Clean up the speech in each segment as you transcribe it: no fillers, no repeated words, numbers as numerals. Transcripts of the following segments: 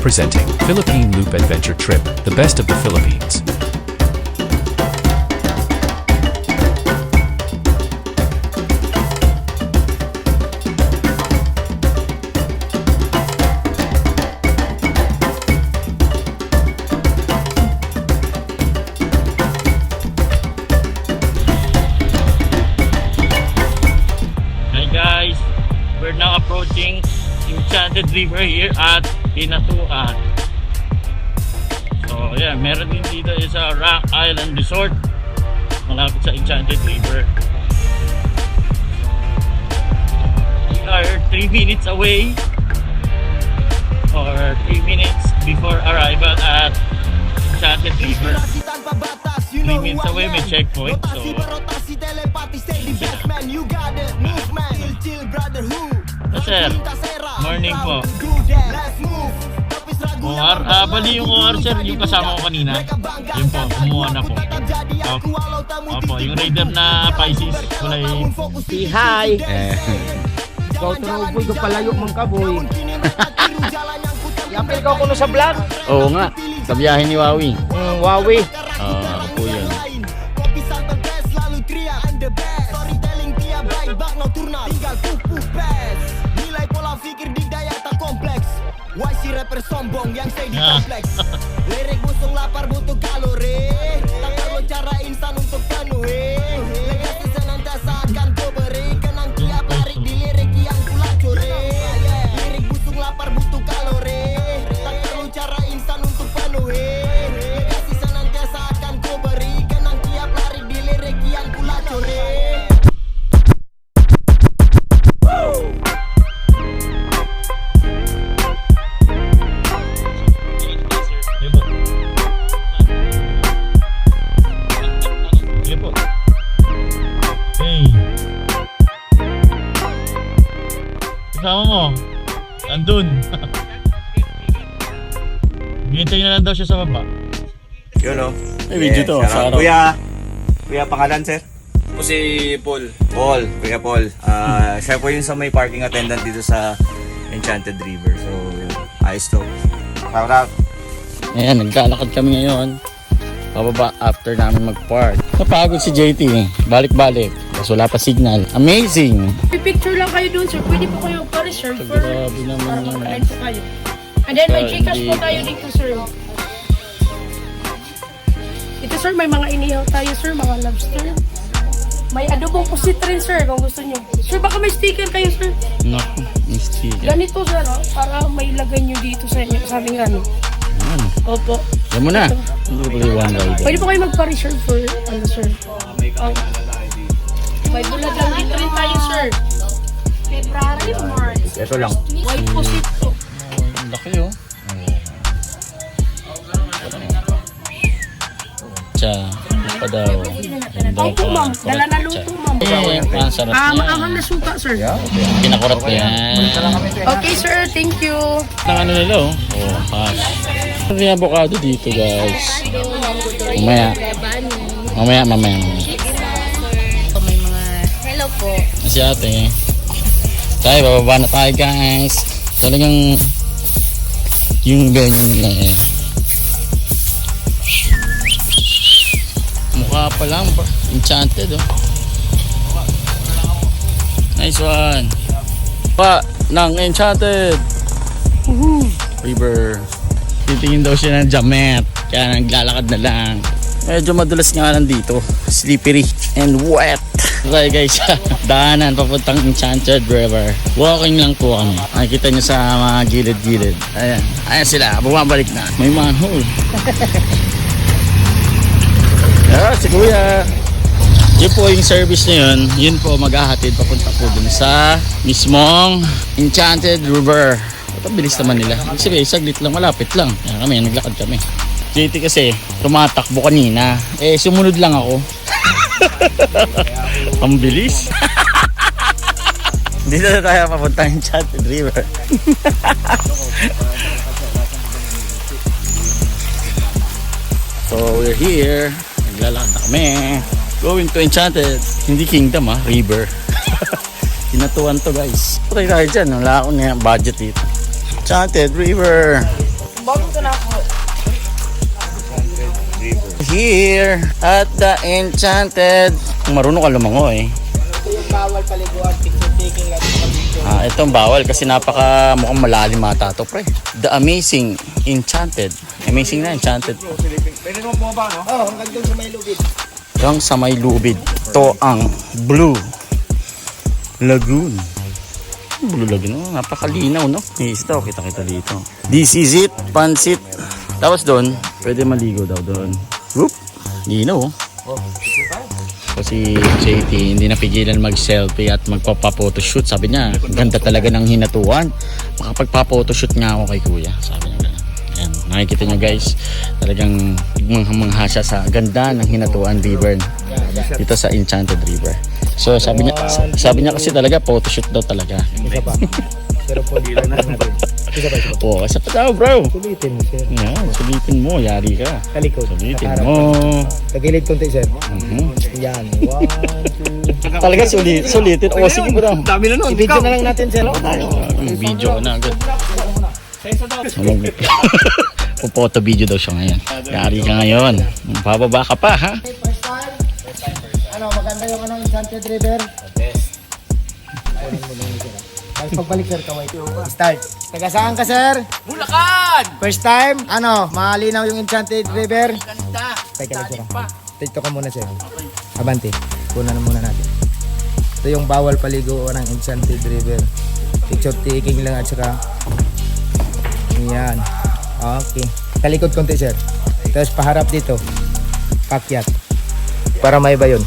presenting Philippine Loop Adventure Trip, the best of the Philippines. Hi guys, we're now approaching Enchanted River here at Pinatuan. So yeah, meron din dito sa Rock Island Resort malapit sa Enchanted River. We are 3 minutes away or 3 minutes before arrival at Enchanted River. 3 minutes away may checkpoint, so sir, morning po. OR, bali yung OR sir, yung kasama ko kanina. Yun po, kumuha na po. Opo, yung raider na Pisces, kulay. Si hi! Ikaw tanong boy, ko palayo mong kaboy. Yapil ka kuno sa vlog? Oo nga, sa biyahe ni Wawi. Wawi. Ako po yun. Rapper sombong yang stay di kompleks. Lirik busung lapar butuh kalori. Tak perlu cara instan untuk penuhi. Legasi senantiasa akan ku beri. Kenang tiap hari di lirik yang ku lacuri. Lirik busung lapar butuh kalori. Tak perlu cara instan untuk penuhi. Legasi senantiasa akan ku beri. Kenang tiap hari di lirik yang ku lacuri. Kasama mo, andun. Hintay na lang daw siya sa baba. Yun o. May video to, sa araw. Kuya, pangalan sir? Po si Paul. Kuya Paul. Siya po yung sa may parking attendant dito sa Enchanted River. So, yun. Ayos to. Shout out. Ayan, naglalakad kami ngayon. Pababa after namin mag-park. Napagod si JT eh. Balik-balik. Kasi wala pa signal. Amazing! Picture lang kayo dun, sir. Pwede po kayo pa-reserve for Grabe naman para yun. mag-live po kayo. And then may Gcash po tayo dito, sir. Ito, sir, may mga inihaw tayo, sir. Mga lobster. May adobong pusit rin, sir, kung gusto nyo. Sir, baka may sticker kayo, sir. Naku, mistigan. Ganito, sir, oh, para may lagay nyo dito sa inyo. Sa aming ano. Opo. Yan mo na. Hindi ko one rider. Pwede po kayo magpa-reserve for, ano, sir. May bulag lang dito rin tayo, sir. February, March. Ito lang. White pusit po. Ang laki oh. Tsa, ano pa daw. Opo, ma'am. Dala na luto, ma'am. Ang sarap niya. Maanghang na suka, sir. Pinakurap ko yan. Okay, sir. Thank you. Ang ano nila oh. Oh, hash. May avocado dito guys. Mamaya. May mga hello po. Si ate. Tayo, bababa na tayo guys. Talagang yung venue nila eh. Mukha pa lang ba? Enchanted oh. Nice one. Pa ng Enchanted River. Titingin daw siya ng jamet. Kaya naglalakad na lang. Medyo madulas nga lang dito. Slippery and wet. Okay guys, daanan papuntang Enchanted River. Walking lang po kami. Nakikita nyo sa mga gilid-gilid. Ayan sila, bumabalik na. May manhole. Si kuya. Yun po yung service na yun. Yun po maghahatid papunta po dun sa mismong Enchanted River. Ito bilis naman nila. Kasi saglit lang, malapit lang. Ayan kami, naglakad kami. JT kasi tumatakbo kanina. Sumunod lang ako. Ang bilis. Dito na tayo papuntang Enchanted River. So we're here. Naglalakad na kami. Going to Enchanted. Hindi Kingdom River. Pinatuan to guys. Patay tayo dyan. Wala akong budget dito. Enchanted River. Bago ko na ako. Here at the Enchanted. Marunong ka lumango eh. Yung bawal paliguan, picture taking lang sa video. Itong bawal kasi napaka mukhang malalim mata to pre. The Amazing Enchanted. Amazing na Enchanted. Pwede naman bumaba, no? Oh, hanggang doon sa may lubid. Hanggang sa may lubid. Ito ang Blue Lagoon. Blue Lagoon, oh, napakalinaw no. May isda, kita-kita dito. This is it, Pansit. Tapos doon, pwede maligo daw doon. Whoop, linaw oh. Kasi JT hindi napigilan mag-selfie at magpapa-photoshoot. Sabi niya, ganda talaga ng hinatuan. Makapagpa-photoshoot nga ako kay kuya. Sabi niya gano'n. Ayan, nakikita niyo guys, talagang mangha siya sa ganda ng hinatuan river dito sa Enchanted River. So sabi niya kasi talaga photoshoot daw talaga. Isa pa. Pero po, lang natin. Isa pa. Oo, kasi pa daw bro. Sulitin mo, sir. Yan, sulitin mo, yari ka. Talikod. Sulitin Nakaharap. mo. Tagilid konti, sir. Yan. 1, 2. Talaga sulitin. O sige bro. Dami na nun. I-video na lang natin, sir. Yung video ko na agad. Pupoto video daw siya ngayon. Yari ka ngayon. Bababa ka pa ha. First time? Ano, maganda yung Enchanted River? Tapos pagbalik, sir, kaway. Start. Taga saan ka, sir? Bulacan! First time? Ano, malinaw yung Enchanted River? Ganda. Teka lang, sir. Dito ka muna, sir. Abante. Kunan na muna natin. Ito yung bawal paligo ng Enchanted River. Picture taking lang at saka yan. Okay. Talikod konti, sir. Tapos paharap dito. Pakyat. Para may ba yun?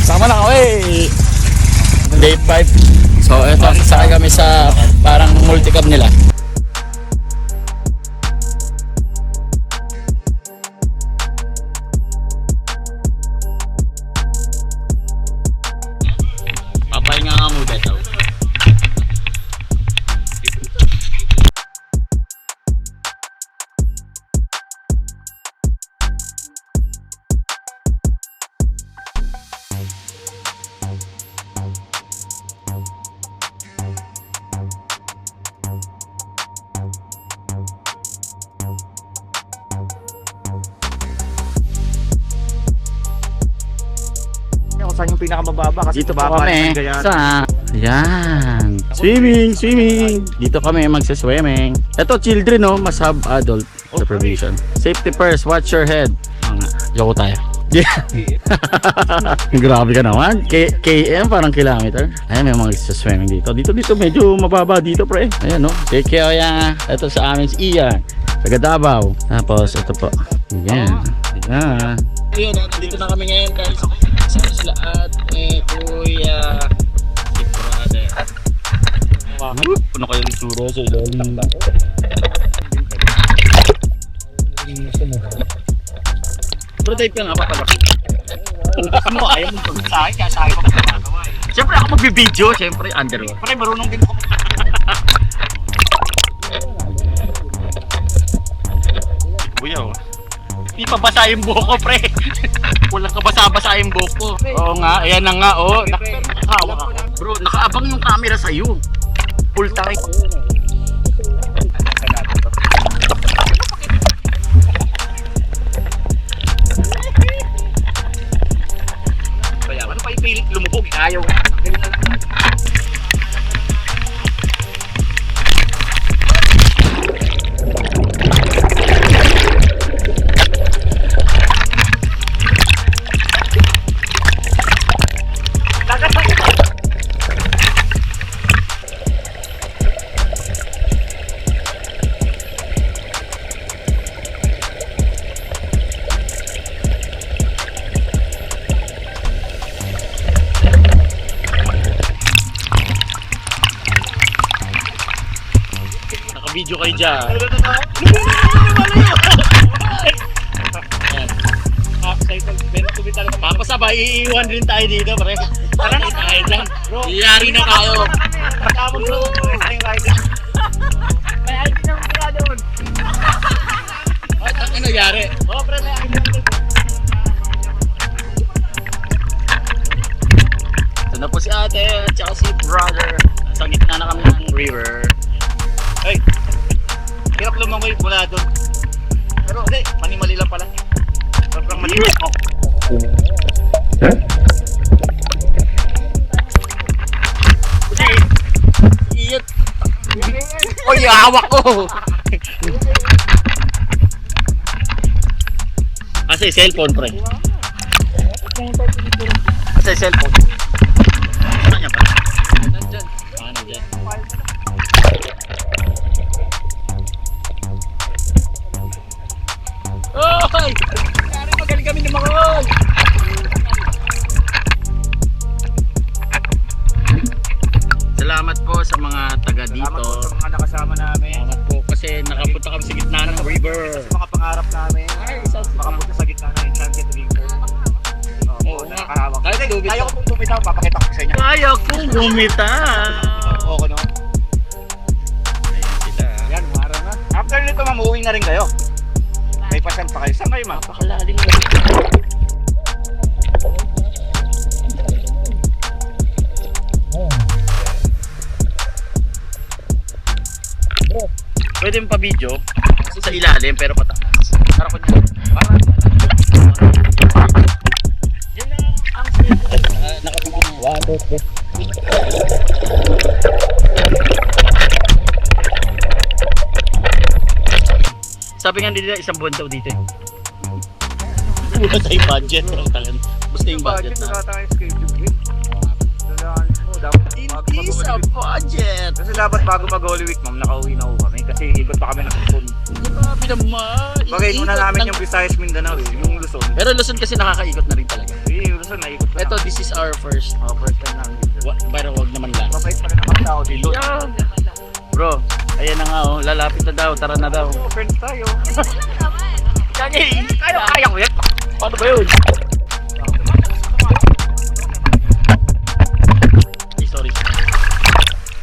Sama na kami! Day 5. So eto, sasakay kami sa parang multicab nila. Papahinga nga mo dito. Saan yung pinakamababa? Kasi Dito po kami sa yan. Swimming. Dito kami magsaswimming. Ito children no, mas have adult supervision. Safety first, watch your head. Joko tayo. Yeah. Grabe ka naman. KM parang kilometer. Ayan, may mga magsaswimming dito. Dito medyo mababa dito pre. Ayan no. Take care yan. Ito sa amin si Ian. Taga Davao. Tapos ito po. Yan. Yan. Ayun, dito na kami ngayon guys. Sa sila at kuya si brother. Puno kayo ng suro sa ilalim. Bro, type ka nga pa pala. Ano, ayaw mo pag sa akin, kaya sa akin pa magagawa eh. Siyempre ako magbibideo, siyempre underwear. Pre, marunong din ako. Kuya oh. Di pa basa yung buhok ko, pre. Walang kabasa-basa yung buhok ko. Oo nga, ayan na nga, oh. Nakahawak ako. Bro, nakaabang yung camera sa'yo. Full time. Kaya, ano pa ipilit lumubog? Ayaw. Video kayo dyan. Papasabay, iiwan rin tayo dito, pre. Tara na tayo dyan. Iyari na tayo. Tapos bro, tayo rider. May ID na mga doon. Ay, ano nangyari? Oo, pre, may ID na. Ito na po si ate at saka si brother. Sa gitna na kami ng river. mula doon. Pero hindi, mali lang pala. Sobrang mali. Oh. Iyot. Oy, hawak ko. Kasi cellphone, pre. Kasi cellphone. Saan niya pa? Nandyan. Nandyan. Oy! Kaya magaling kami ng mga on! Salamat po sa mga taga dito. Salamat po sa mga nakasama namin. Salamat po kasi nakapunta kami sa gitna ng river. Sa mga pangarap namin. Makapunta sa gitna ng Enchanted River. Oo, nakakahawak. kahit tubig Kaya pa. ko pong bumitaw, papakita ko sa inyo. Kaya kong bumitaw. Oo, no? Yan, umara na. After nito, ma'am, uuwi na rin kayo. May pasyal pa kayo. Saan kayo, ma'am? Napakalalim na. Pwede mo pa video sa ilalim pero pataas. Para ko niya. Yan lang ang nakapigil. 1, 2, 3. Sabi nga nila isang buwan daw dito eh. Wala tayong budget. Basta yung budget na. Wala tayong schedule. Dapat Hindi sa budget. Kasi dapat bago mag-Holy Week, ma'am, nakauwi na ho kami. Kasi ikot pa kami ng Luzon. Grabe naman. Bagay, una Iikot namin ng- yung Visayas Mindanao eh. Yung Luzon. Pero Luzon kasi nakakaikot na rin talaga. Yung Luzon, naikot pa Ito, na. this is our first. First time namin dito. Pero wag naman lang. Mabait pa rin naman tao dito. Yeah. Bro, ayan na nga oh. Lalapit na daw. Tara na daw. Friends tayo. Kaya ko yan. Paano ba yun? Sorry.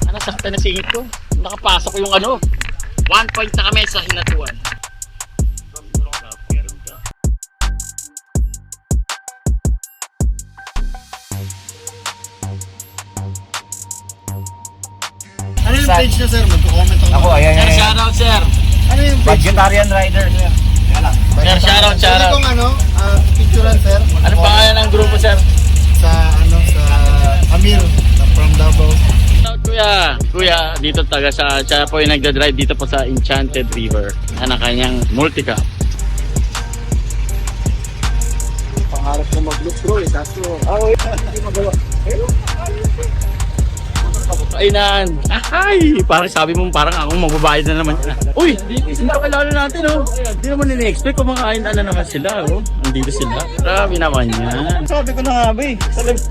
Ano sakta na singit ko? Nakapasok ko yung ano. 1 point na kami sa hinatuan. Ano yung page na sir? Magko-comment Ako, ayan, Sir, ayan. shoutout sir. Ano yung page? Vegetarian Rider. Yan lang. Sir, shoutout, Pwede shoutout. kong picturean sir. Ano pangalan ng grupo sir? Sa sa Amir from Davao. Shoutout kuya, dito taga siya po yung nagda-drive dito po sa Enchanted River. Yan ang kanyang multi-cap. Pangarap ko mag-look bro eh, kaso hindi magawa. Kainan. Ay, parang sabi mo parang akong magbabayad na naman. Uy, hindi na kilala natin oh. Hindi naman nini-expect kumakain na naman sila oh. Andito sila. Grabe naman yan. Sabi ko na nga ba eh. Sa live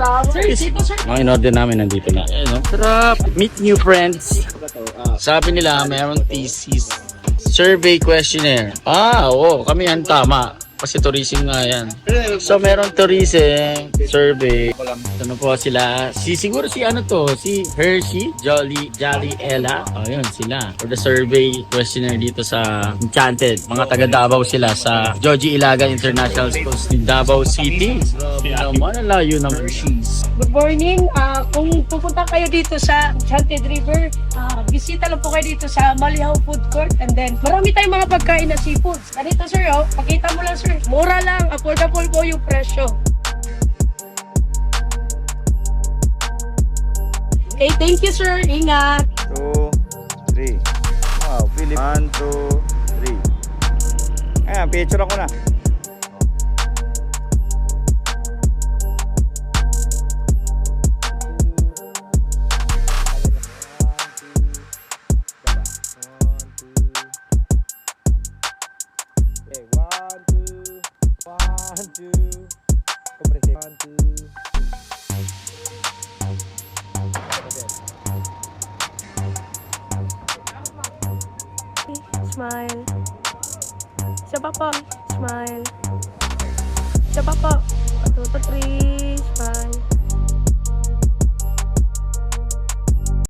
Mga in-order namin nandito na. Ayun oh. Sarap. Meet new friends. Sabi nila mayroong thesis. Survey questionnaire. Oo. Kami yan tama. Kasi tourism nga yan. So meron tourism survey. Ano po sila? Siguro si ano to? Si Hershey, Jolly Ella. Oh, yun sila. For the survey questionnaire dito sa Enchanted. Mga taga Davao sila sa Joji Ilagan International School in Davao City. Naman ang layo ng Hershey's. Good morning. Kung pupunta kayo dito sa Enchanted River, bisita lang po kayo dito sa Malihaw Food Court. And then, marami tayong mga pagkain na seafoods. Ganito sir, oh. Pakita mo lang sir. Mura lang. Affordable po yung presyo. Okay, thank you sir. Ingat. 2, 3. Wow, Philip. 1, 2, 3. Ayan, picture ako na. Smile. Isa pa po. Smile. Isa pa po. 2 to 3. Smile.